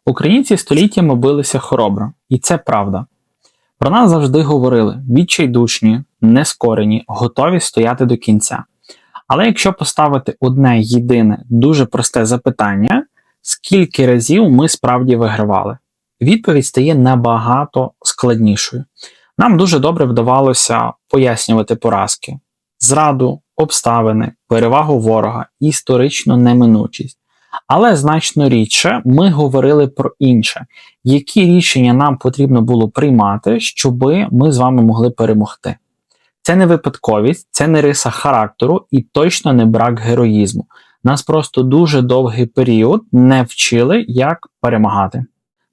Українці століттями билися хоробро, і це правда. Про нас завжди говорили: відчайдушні, нескорені, готові стояти до кінця. Але якщо поставити одне єдине, дуже просте запитання, скільки разів ми справді вигравали? Відповідь стає набагато складнішою. Нам дуже добре вдавалося пояснювати поразки, зраду, обставини, перевагу ворога, історичну неминучість. Але значно рідше ми говорили про інше, які рішення нам потрібно було приймати, щоби ми з вами могли перемогти. Це не випадковість, це не риса характеру і точно не брак героїзму. Нас просто дуже довгий період не вчили, як перемагати.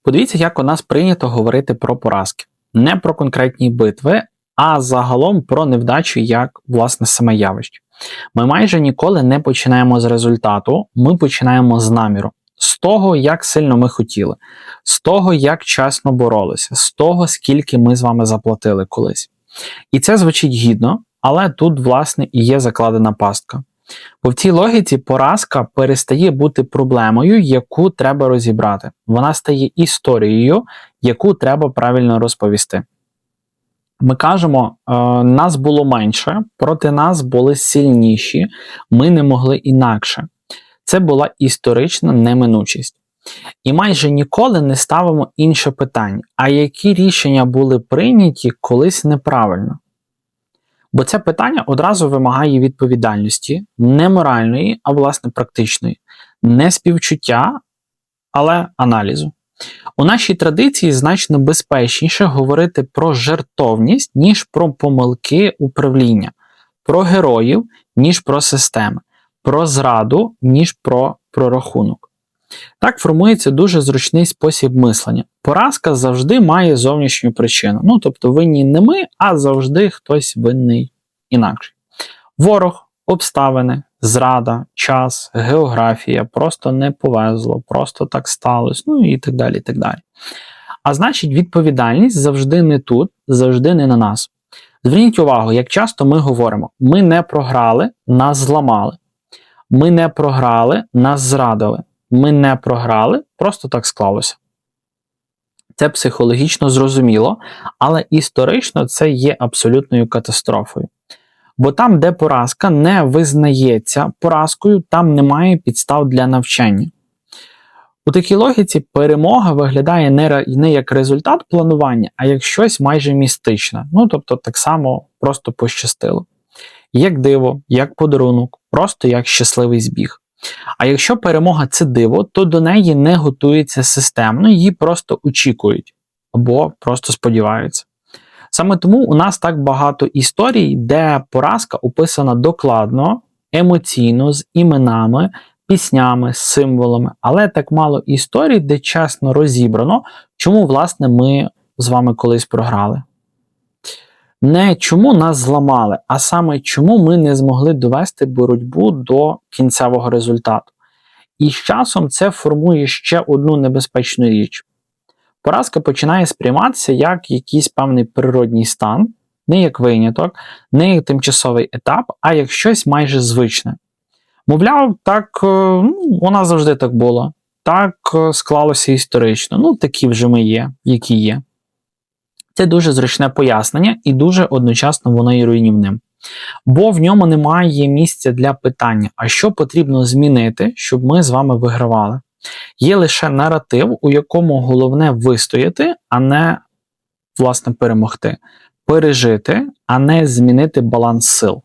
Подивіться, як у нас прийнято говорити про поразки. Не про конкретні битви, а загалом про невдачу як, власне, саме явище. Ми майже ніколи не починаємо з результату, ми починаємо з наміру. З того, як сильно ми хотіли, з того, як чесно боролися, з того, скільки ми з вами заплатили колись. І це звучить гідно, але тут, власне, і є закладена пастка. Бо в цій логіці поразка перестає бути проблемою, яку треба розібрати. Вона стає історією, яку треба правильно розповісти. Ми кажемо, нас було менше, проти нас були сильніші, ми не могли інакше. Це була історична неминучість. І майже ніколи не ставимо інше питання, а які рішення були прийняті колись неправильно? Бо це питання одразу вимагає відповідальності, не моральної, а власне практичної, не співчуття, але аналізу. У нашій традиції значно безпечніше говорити про жертовність, ніж про помилки управління, про героїв, ніж про системи, про зраду, ніж про прорахунок. Так формується дуже зручний спосіб мислення. Поразка завжди має зовнішню причину. Тобто винні не ми, а завжди хтось винний інакше. Ворог, обставини, зрада, час, географія, просто не повезло, просто так сталося, і так далі, і так далі. А значить, відповідальність завжди не тут, завжди не на нас. Зверніть увагу, як часто ми говоримо: ми не програли, нас зламали. Ми не програли, нас зрадили. Ми не програли, просто так склалося. Це психологічно зрозуміло, але історично це є абсолютною катастрофою. Бо там, де поразка не визнається поразкою, там немає підстав для навчання. У такій логіці перемога виглядає не як результат планування, а як щось майже містичне. Тобто так само просто пощастило. Як диво, як подарунок, просто як щасливий збіг. А якщо перемога – це диво, то до неї не готуються системно, її просто очікують або просто сподіваються. Саме тому у нас так багато історій, де поразка описана докладно, емоційно, з іменами, піснями, символами, але так мало історій, де чесно розібрано, чому, власне, ми з вами колись програли. Не чому нас зламали, а саме чому ми не змогли довести боротьбу до кінцевого результату. І з часом це формує ще одну небезпечну річ. Поразка починає сприйматися як якийсь певний природній стан, не як виняток, не як тимчасовий етап, а як щось майже звичне. Мовляв, так, у нас завжди так було, так склалося історично, такі вже ми є, які є. Це дуже зручне пояснення і дуже одночасно воно і руйнівним. Бо в ньому немає місця для питання, а що потрібно змінити, щоб ми з вами вигравали. Є лише наратив, у якому головне вистояти, а не, власне, перемогти. Пережити, а не змінити баланс сил.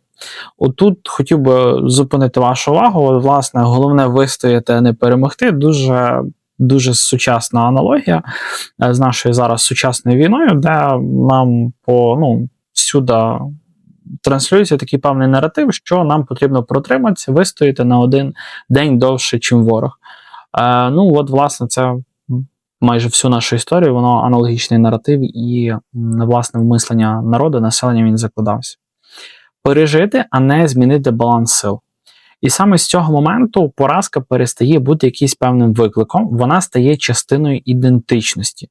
Отут хотів би зупинити вашу увагу, власне, головне вистояти, а не перемогти. Дуже сучасна аналогія з нашою зараз сучасною війною, де нам всюди транслюється такий певний наратив, що нам потрібно протриматися, вистояти на один день довше, чим ворог. Власне, це майже всю нашу історію, воно аналогічний наратив і, власне, в мислення народу, населення він закладався. Пережити, а не змінити баланс сил. І саме з цього моменту поразка перестає бути якимось певним викликом, вона стає частиною ідентичності.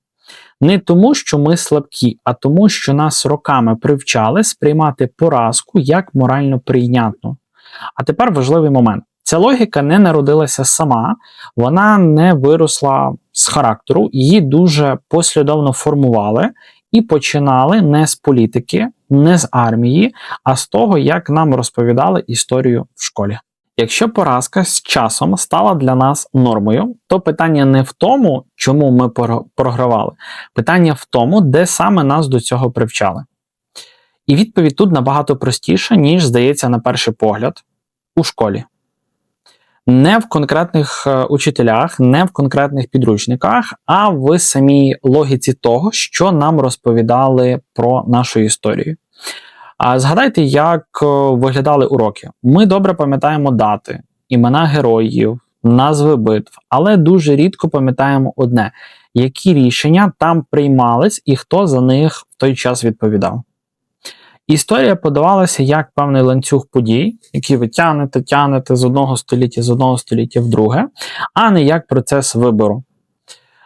Не тому, що ми слабкі, а тому, що нас роками привчали сприймати поразку як морально прийнятну. А тепер важливий момент. Ця логіка не народилася сама, вона не виросла з характеру, її дуже послідовно формували і починали не з політики, не з армії, а з того, як нам розповідали історію в школі. Якщо поразка з часом стала для нас нормою, то питання не в тому, чому ми програвали, питання в тому, де саме нас до цього привчали. І відповідь тут набагато простіша, ніж здається на перший погляд, у школі. Не в конкретних учителях, не в конкретних підручниках, а в самій логіці того, що нам розповідали про нашу історію. А згадайте, як виглядали уроки. Ми добре пам'ятаємо дати, імена героїв, назви битв, але дуже рідко пам'ятаємо одне – які рішення там приймались і хто за них в той час відповідав. Історія подавалася як певний ланцюг подій, які ви тягнете з одного століття в друге, а не як процес вибору.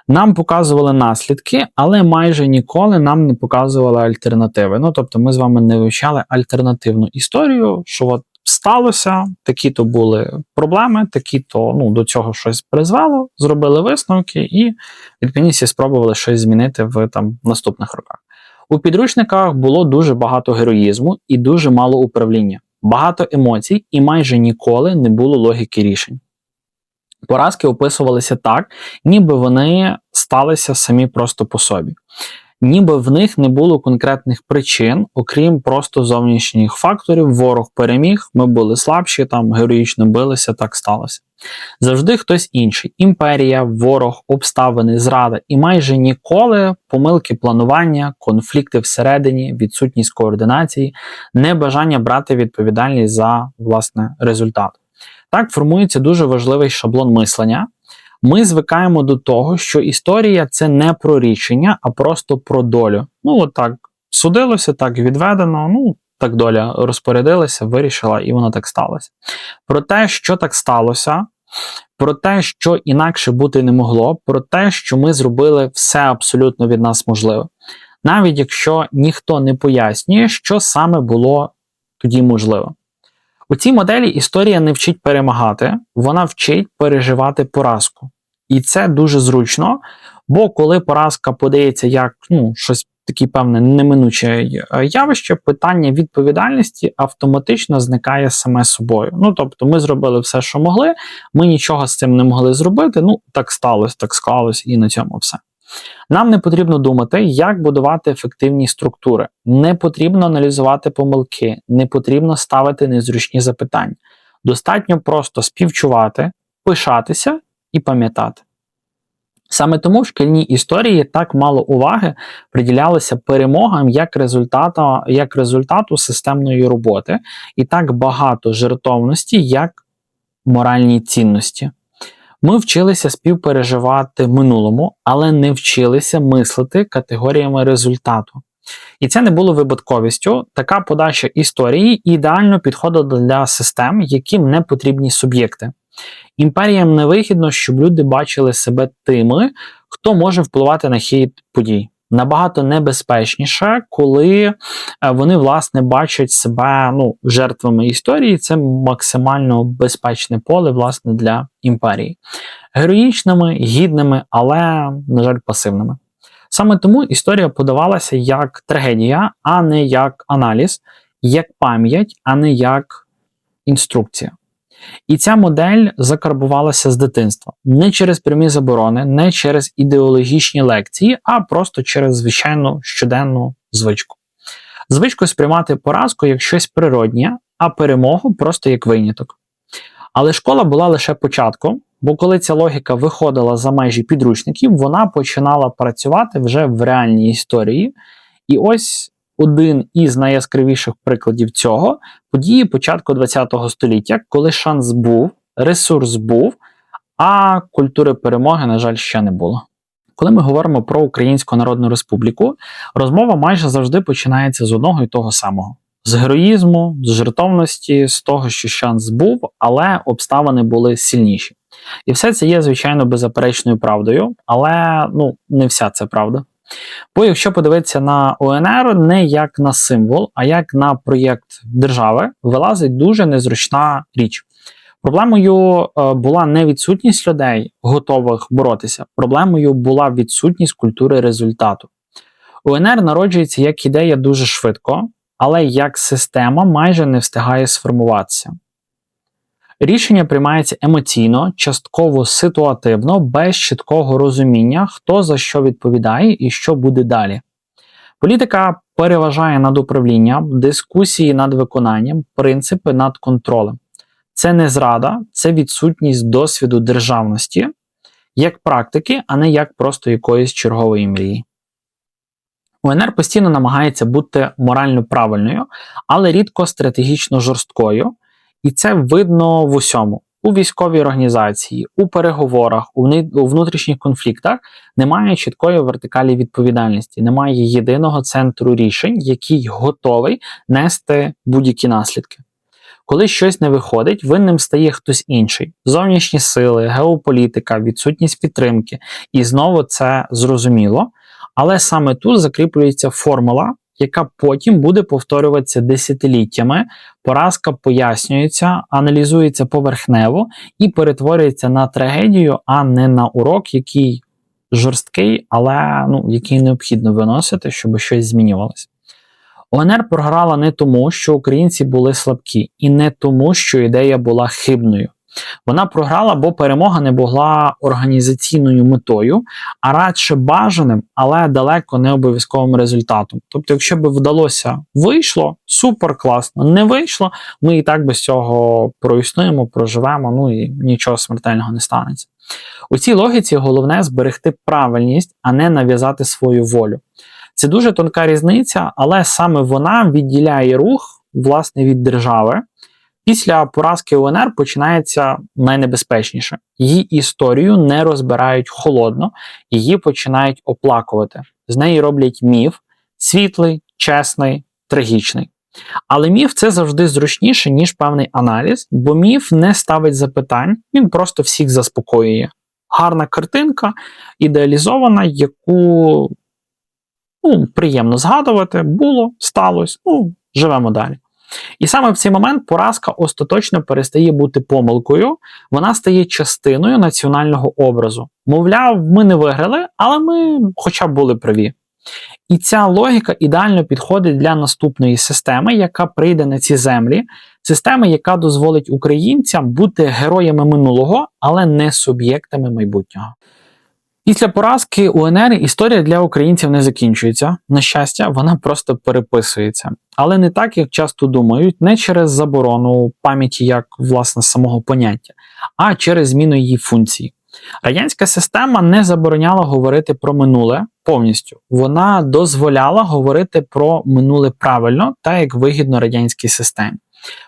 Нам показували наслідки, але майже ніколи нам не показували альтернативи. Тобто ми з вами не вивчали альтернативну історію, що от сталося, такі-то були проблеми, такі-то до цього щось призвело, зробили висновки і відповідно спробували щось змінити в наступних роках. У підручниках було дуже багато героїзму і дуже мало управління, багато емоцій і майже ніколи не було логіки рішень. Поразки описувалися так, ніби вони сталися самі просто по собі. Ніби в них не було конкретних причин, окрім просто зовнішніх факторів. Ворог переміг, ми були слабші, героїчно билися, так сталося. Завжди хтось інший. Імперія, ворог, обставини, зрада і майже ніколи помилки планування, конфлікти всередині, відсутність координації, небажання брати відповідальність за, власне, результат. Так формується дуже важливий шаблон мислення. Ми звикаємо до того, що історія – це не про рішення, а просто про долю. Так судилося, так відведено, так доля розпорядилася, вирішила, і воно так сталося. Про те, що так сталося, про те, що інакше бути не могло, про те, що ми зробили все абсолютно від нас можливе. Навіть якщо ніхто не пояснює, що саме було тоді можливо. У цій моделі історія не вчить перемагати, вона вчить переживати поразку. І це дуже зручно, бо коли поразка подається як щось таке певне неминуче явище, питання відповідальності автоматично зникає саме собою. Тобто ми зробили все, що могли, ми нічого з цим не могли зробити, так сталося, так склалось і на цьому все. Нам не потрібно думати, як будувати ефективні структури, не потрібно аналізувати помилки, не потрібно ставити незручні запитання. Достатньо просто співчувати, пишатися і пам'ятати. Саме тому в шкільній історії так мало уваги приділялося перемогам як результату системної роботи і так багато жертовності як моральній цінності. Ми вчилися співпереживати минулому, але не вчилися мислити категоріями результату. І це не було випадковістю. Така подача історії ідеально підходила для систем, яким не потрібні суб'єкти. Імперіям невигідно, щоб люди бачили себе тими, хто може впливати на хід подій. Набагато небезпечніше, коли вони, власне, бачать себе жертвами історії. Це максимально безпечне поле, власне, для імперії. Героїчними, гідними, але, на жаль, пасивними. Саме тому історія подавалася як трагедія, а не як аналіз, як пам'ять, а не як інструкція. І ця модель закарбувалася з дитинства. Не через прямі заборони, не через ідеологічні лекції, а просто через звичайну щоденну звичку. Звичку сприймати поразку як щось природнє, а перемогу просто як виняток. Але школа була лише початком, бо коли ця логіка виходила за межі підручників, вона починала працювати вже в реальній історії. І ось один із найяскравіших прикладів цього – події початку ХХ століття, коли шанс був, ресурс був, а культури перемоги, на жаль, ще не було. Коли ми говоримо про Українську Народну Республіку, розмова майже завжди починається з одного і того самого. З героїзму, з жертовності, з того, що шанс був, але обставини були сильніші. І все це є, звичайно, беззаперечною правдою, але не вся це правда. Бо якщо подивитися на УНР не як на символ, а як на проєкт держави, вилазить дуже незручна річ. Проблемою була не відсутність людей, готових боротися. Проблемою була відсутність культури результату. УНР народжується як ідея дуже швидко, але як система майже не встигає сформуватися. Рішення приймається емоційно, частково ситуативно, без чіткого розуміння, хто за що відповідає і що буде далі. Політика переважає над управлінням, дискусії над виконанням, принципи над контролем. Це не зрада, це відсутність досвіду державності, як практики, а не як просто якоїсь чергової мрії. УНР постійно намагається бути морально правильною, але рідко стратегічно жорсткою, і це видно в усьому. У військовій організації, у переговорах, у внутрішніх конфліктах немає чіткої вертикалі відповідальності, немає єдиного центру рішень, який готовий нести будь-які наслідки. Коли щось не виходить, винним стає хтось інший. Зовнішні сили, геополітика, відсутність підтримки. І знову це зрозуміло. Але саме тут закріплюється формула, яка потім буде повторюватися десятиліттями. Поразка пояснюється, аналізується поверхнево і перетворюється на трагедію, а не на урок, який жорсткий, але який необхідно виносити, щоб щось змінювалося. УНР програла не тому, що українці були слабкі, і не тому, що ідея була хибною. Вона програла, бо перемога не була організаційною метою, а радше бажаним, але далеко не обов'язковим результатом. Тобто, якщо б вдалося, вийшло, супер класно, не вийшло, ми і так без цього проіснуємо, проживемо, і нічого смертельного не станеться. У цій логіці головне зберегти правильність, а не нав'язати свою волю. Це дуже тонка різниця, але саме вона відділяє рух, власне, від держави. Після поразки УНР починається найнебезпечніше. Її історію не розбирають холодно, її починають оплакувати. З неї роблять міф – світлий, чесний, трагічний. Але міф – це завжди зручніше, ніж певний аналіз, бо міф не ставить запитань, він просто всіх заспокоює. Гарна картинка, ідеалізована, яку приємно згадувати, було, сталося, живемо далі. І саме в цей момент поразка остаточно перестає бути помилкою, вона стає частиною національного образу. Мовляв, ми не виграли, але ми хоча б були праві. І ця логіка ідеально підходить для наступної системи, яка прийде на ці землі, системи, яка дозволить українцям бути героями минулого, але не суб'єктами майбутнього. Після поразки УНР історія для українців не закінчується. На щастя, вона просто переписується. Але не так, як часто думають, не через заборону пам'яті як, власне, самого поняття, а через зміну її функцій. Радянська система не забороняла говорити про минуле повністю. Вона дозволяла говорити про минуле правильно, так як вигідно радянській системі.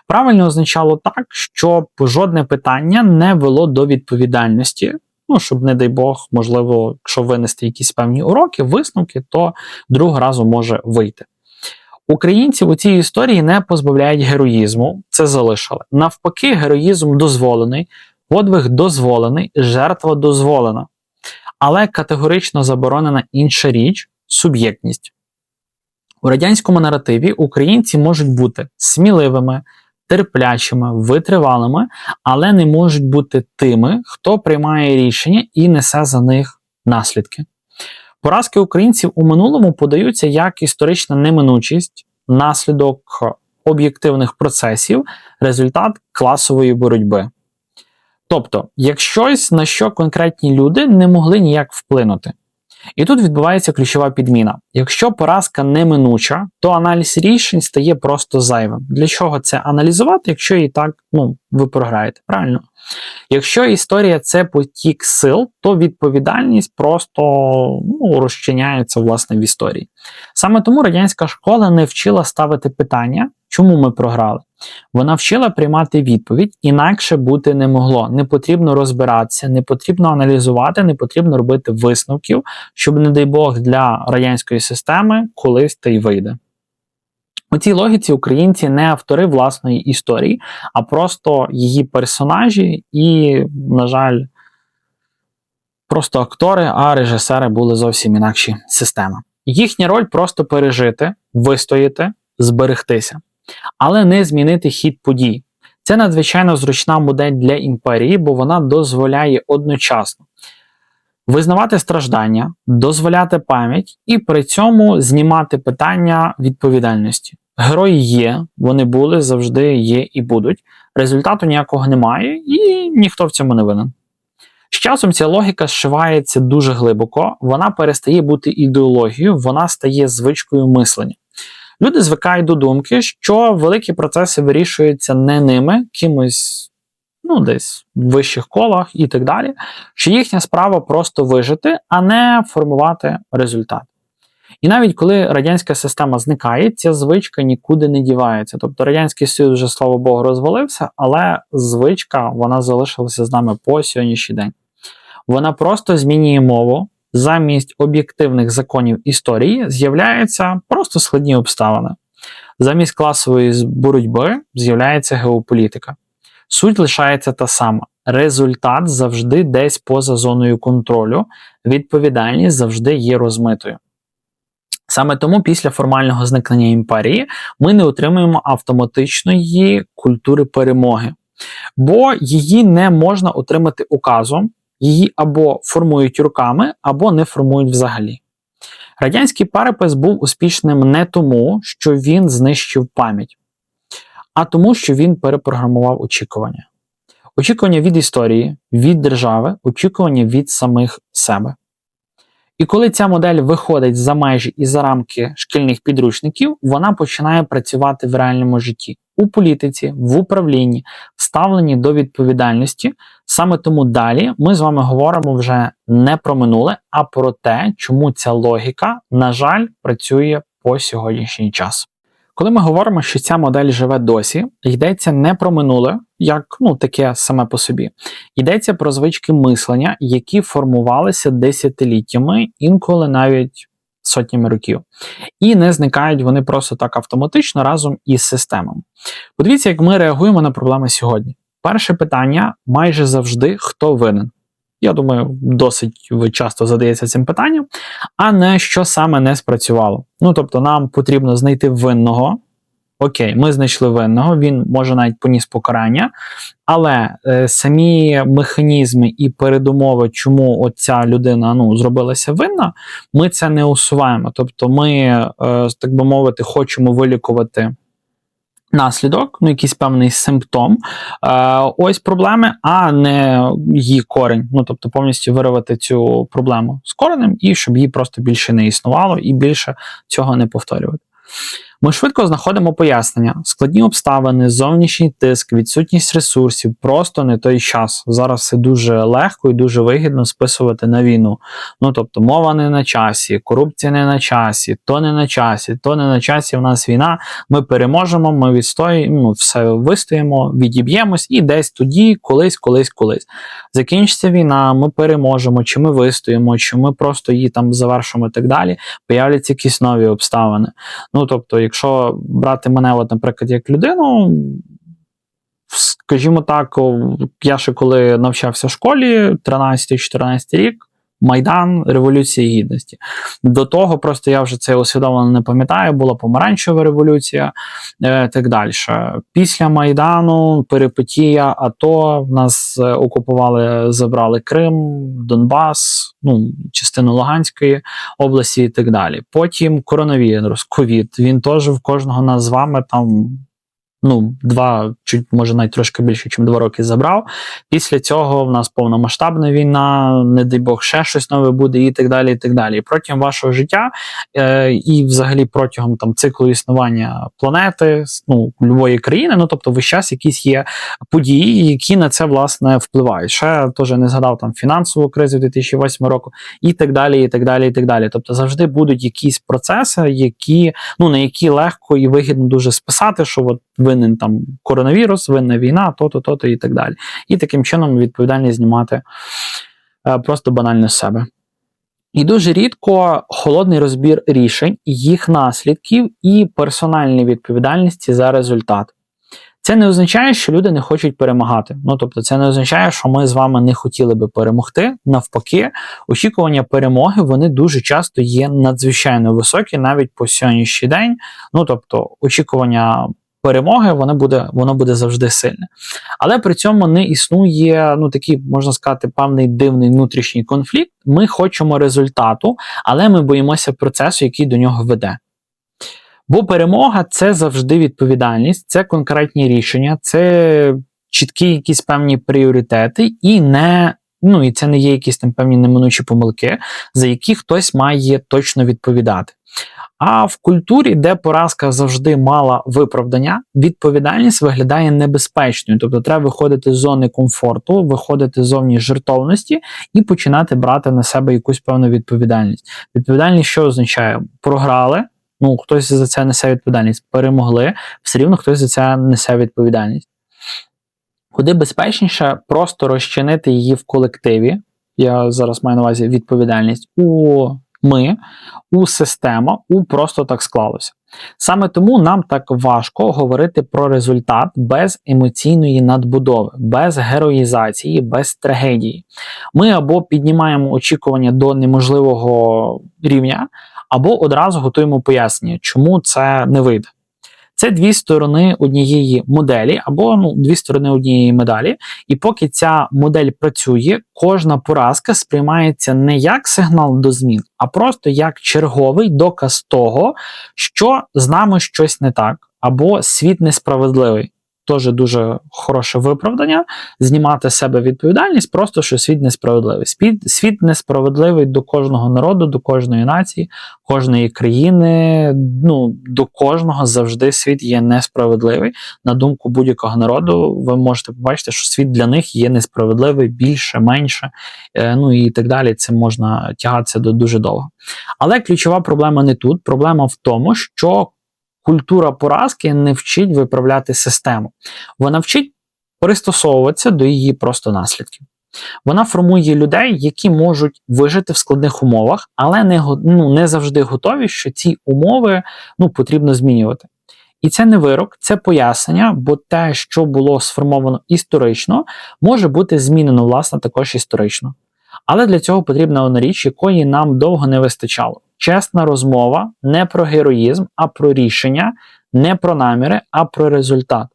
Правильно означало так, щоб жодне питання не вело до відповідальності, щоб, не дай Бог, можливо, якщо винести якісь певні уроки, висновки, то другого разу може вийти. Українців у цій історії не позбавляють героїзму, це залишили. Навпаки, героїзм дозволений, подвиг дозволений, жертва дозволена. Але категорично заборонена інша річ – суб'єктність. У радянському наративі українці можуть бути сміливими, терплячими, витривалими, але не можуть бути тими, хто приймає рішення і несе за них наслідки. Поразки українців у минулому подаються як історична неминучість, наслідок об'єктивних процесів, результат класової боротьби. Тобто, як щось, на що конкретні люди не могли ніяк вплинути. І тут відбувається ключова підміна. Якщо поразка неминуча, то аналіз рішень стає просто зайвим. Для чого це аналізувати, якщо і так, ви програєте, правильно? Якщо історія – це потік сил, то відповідальність просто розчиняється, власне, в історії. Саме тому радянська школа не вчила ставити питання, чому ми програли. Вона вчила приймати відповідь, інакше бути не могло. Не потрібно розбиратися, не потрібно аналізувати, не потрібно робити висновків, щоб, не дай Бог, для радянської системи колись та й вийде. У цій логіці українці не автори власної історії, а просто її персонажі і, на жаль, просто актори, а режисери були зовсім інакші системи. Їхня роль просто пережити, вистояти, зберегтися. Але не змінити хід подій. Це надзвичайно зручна модель для імперії, бо вона дозволяє одночасно визнавати страждання, дозволяти пам'ять і при цьому знімати питання відповідальності. Герої є, вони були, завжди є і будуть. Результату ніякого немає і ніхто в цьому не винен. З часом ця логіка зшивається дуже глибоко, вона перестає бути ідеологією, вона стає звичкою мислення. Люди звикають до думки, що великі процеси вирішуються не ними, кимось, десь в вищих колах і так далі, що їхня справа просто вижити, а не формувати результат. І навіть коли радянська система зникає, ця звичка нікуди не дівається. Тобто Радянський Союз вже, слава Богу, розвалився, але звичка, вона залишилася з нами по сьогоднішній день. Вона просто змінює мову, замість об'єктивних законів історії з'являються просто складні обставини. Замість класової боротьби з'являється геополітика. Суть лишається та сама. Результат завжди десь поза зоною контролю, відповідальність завжди є розмитою. Саме тому після формального зникнення імперії ми не отримуємо автоматичної культури перемоги, бо її не можна отримати указом, її або формують руками, або не формують взагалі. Радянський перепис був успішним не тому, що він знищив пам'ять, а тому, що він перепрограмував очікування. Очікування від історії, від держави, очікування від самих себе. І коли ця модель виходить за межі і за рамки шкільних підручників, вона починає працювати в реальному житті. У політиці, в управлінні, в ставленні до відповідальності. Саме тому далі ми з вами говоримо вже не про минуле, а про те, чому ця логіка, на жаль, працює по сьогоднішній час. Коли ми говоримо, що ця модель живе досі, йдеться не про минуле, як таке саме по собі. Йдеться про звички мислення, які формувалися десятиліттями, інколи навіть сотнями років. І не зникають вони просто так автоматично разом із системами. Подивіться, як ми реагуємо на проблеми сьогодні. Перше питання майже завжди «хто винен?». Я думаю, досить часто задається цим питанням, а не що саме не спрацювало. Тобто нам потрібно знайти винного. Окей, ми знайшли винного, він може навіть поніс покарання, але самі механізми і передумови, чому оця людина зробилася винна, ми це не усуваємо. Тобто ми, так би мовити, хочемо вилікувати наслідок, якийсь певний симптом ось проблеми, а не її корінь. Тобто повністю вирвати цю проблему з коренем і щоб її просто більше не існувало і більше цього не повторювати. Ми швидко знаходимо пояснення. Складні обставини, зовнішній тиск, відсутність ресурсів, просто не той час. Зараз все дуже легко і дуже вигідно списувати на війну. Тобто мова не на часі, корупція не на часі, то не на часі, то не на часі, в нас війна, ми переможемо, ми відстоїмо, все вистоїмо, відіб'ємось і десь тоді, колись. Закінчиться війна, ми переможемо, чи ми вистоїмо, чи ми просто її там завершимо і так далі, появляться якісь нові обставини. Тобто, якщо брати мене, наприклад, як людину, скажімо так, я ще коли навчався в школі, 13-14 рік, Майдан, Революція Гідності. До того просто я вже це усвідомлено не пам'ятаю, була помаранчева революція, так далі. Після Майдану, перипетія, АТО, нас окупували, забрали Крим, Донбас, частину Луганської області і так далі. Потім коронавірус, ковід, він теж в кожного нас з вами там чуть, може навіть трошки більше, ніж 2 роки забрав. Після цього в нас повномасштабна війна, не дай Бог, ще щось нове буде і так далі, і так далі. І протягом вашого життя і взагалі протягом циклу існування планети, любої країни, тобто весь час якісь є події, які на це, власне, впливають. Ще теж не згадав фінансову кризу 2008 року і так далі, і так далі, і так далі. Тобто завжди будуть якісь процеси, на які легко і вигідно дуже списати, що винен коронавірус, винна війна, то-то і так далі. І таким чином відповідальність знімати просто банально з себе. І дуже рідко холодний розбір рішень, їх наслідків і персональної відповідальності за результат. Це не означає, що люди не хочуть перемагати. Тобто це не означає, що ми з вами не хотіли би перемогти. Навпаки, очікування перемоги, вони дуже часто є надзвичайно високі, навіть по сьогоднішній день. Тобто очікування перемоги, воно буде завжди сильне. Але при цьому не існує, такий, можна сказати, певний дивний внутрішній конфлікт. Ми хочемо результату, але ми боїмося процесу, який до нього веде. Бо перемога – це завжди відповідальність, це конкретні рішення, це чіткі якісь певні пріоритети і це не є якісь там певні неминучі помилки, за які хтось має точно відповідати. А в культурі, де поразка завжди мала виправдання, відповідальність виглядає небезпечною. Тобто треба виходити з зони комфорту, виходити з зони жертовності і починати брати на себе якусь певну відповідальність. Відповідальність що означає? Програли, хтось за це несе відповідальність. Перемогли, все рівно хтось за це несе відповідальність. Куди безпечніше просто розчинити її в колективі, я зараз маю на увазі відповідальність, у систему, просто так склалося. Саме тому нам так важко говорити про результат без емоційної надбудови, без героїзації, без трагедії. Ми або піднімаємо очікування до неможливого рівня, або одразу готуємо пояснення, чому це не вийде. Це дві сторони однієї моделі, або дві сторони однієї медалі. І поки ця модель працює, кожна поразка сприймається не як сигнал до змін, а просто як черговий доказ того, що з нами щось не так, або світ несправедливий. Теж дуже хороше виправдання, знімати з себе відповідальність, просто що світ несправедливий. Світ несправедливий до кожного народу, до кожної нації, кожної країни, до кожного завжди світ є несправедливий. На думку будь-якого народу, ви можете побачити, що світ для них є несправедливий, більше, менше, і так далі. Це можна тягатися дуже довго. Але ключова проблема не тут. Проблема в тому, що культура поразки не вчить виправляти систему. Вона вчить пристосовуватися до її просто наслідків. Вона формує людей, які можуть вижити в складних умовах, але не завжди готові, що ці умови потрібно змінювати. І це не вирок, це пояснення, бо те, що було сформовано історично, може бути змінено, власне, також історично. Але для цього потрібна одна річ, якої нам довго не вистачало. Чесна розмова не про героїзм, а про рішення, не про наміри, а про результат.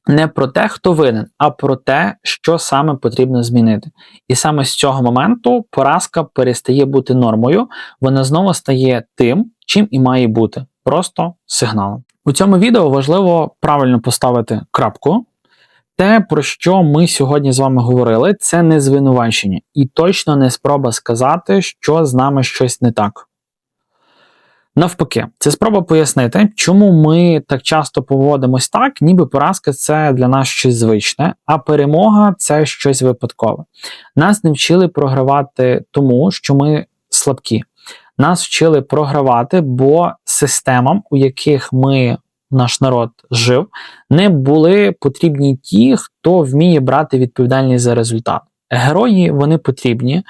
Не про те, хто винен, а про те, що саме потрібно змінити. І саме з цього моменту поразка перестає бути нормою, вона знову стає тим, чим і має бути. Просто сигналом. У цьому відео важливо правильно поставити крапку. Те, про що ми сьогодні з вами говорили, це не звинувачення. І точно не спроба сказати, що з нами щось не так. Навпаки, це спроба пояснити, чому ми так часто поводимось так, ніби поразка – це для нас щось звичне, а перемога – це щось випадкове. Нас не вчили програвати тому, що ми слабкі. Нас вчили програвати, бо системам, у яких наш народ жив, не були потрібні ті, хто вміє брати відповідальність за результат. Герої, вони потрібні,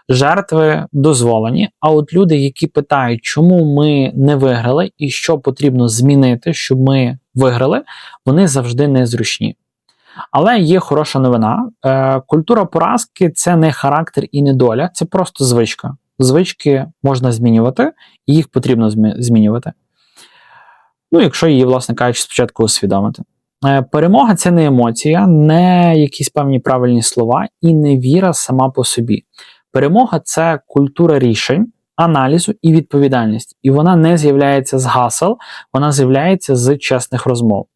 жертви дозволені, а от люди, які питають, чому ми не виграли і що потрібно змінити, щоб ми виграли, вони завжди незручні. Але є хороша новина. Культура поразки – це не характер і не доля, це просто звичка. Звички можна змінювати, і їх потрібно змінювати. Якщо її, власне кажучи, спочатку усвідомити. Перемога – це не емоція, не якісь певні правильні слова і не віра сама по собі. Перемога – це культура рішень, аналізу і відповідальність. І вона не з'являється з гасел, вона з'являється з чесних розмов.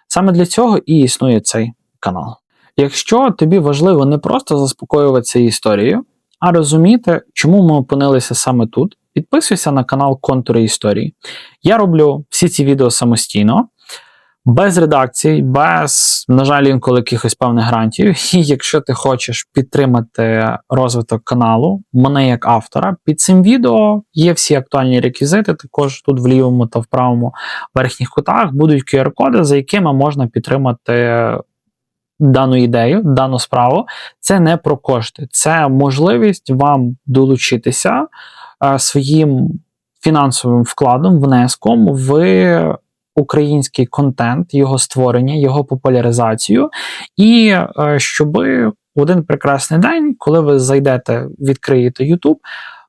Саме для цього і існує цей канал. Якщо тобі важливо не просто заспокоюватися історією, а розуміти, чому ми опинилися саме тут, підписуйся на канал Контури історії. Я роблю всі ці відео самостійно, без редакцій, без, на жаль, інколи якихось певних грантів. І якщо ти хочеш підтримати розвиток каналу, мене як автора, під цим відео є всі актуальні реквізити, також тут в лівому та в правому верхніх кутах будуть QR-коди, за якими можна підтримати дану ідею, дану справу. Це не про кошти, це можливість вам долучитися своїм фінансовим вкладом, внеском в український контент, його створення, його популяризацію, і щоб в один прекрасний день, коли ви зайдете, відкриєте YouTube,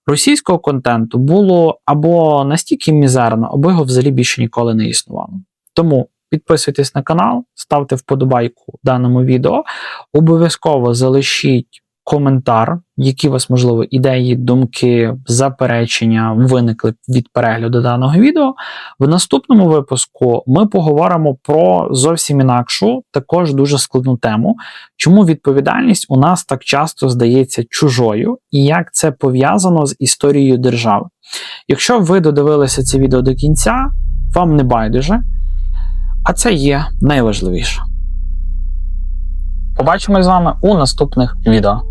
російського контенту було або настільки мізерно, або його взагалі більше ніколи не існувало. Тому підписуйтесь на канал, ставте вподобайку даному відео, обов'язково залишіть коментар, які у вас, можливо, ідеї, думки, заперечення виникли від перегляду даного відео. В наступному випуску ми поговоримо про зовсім інакшу, також дуже складну тему, чому відповідальність у нас так часто здається чужою і як це пов'язано з історією держави. Якщо ви додивилися це відео до кінця, вам не байдуже, а це є найважливіше. Побачимось з вами у наступних відео.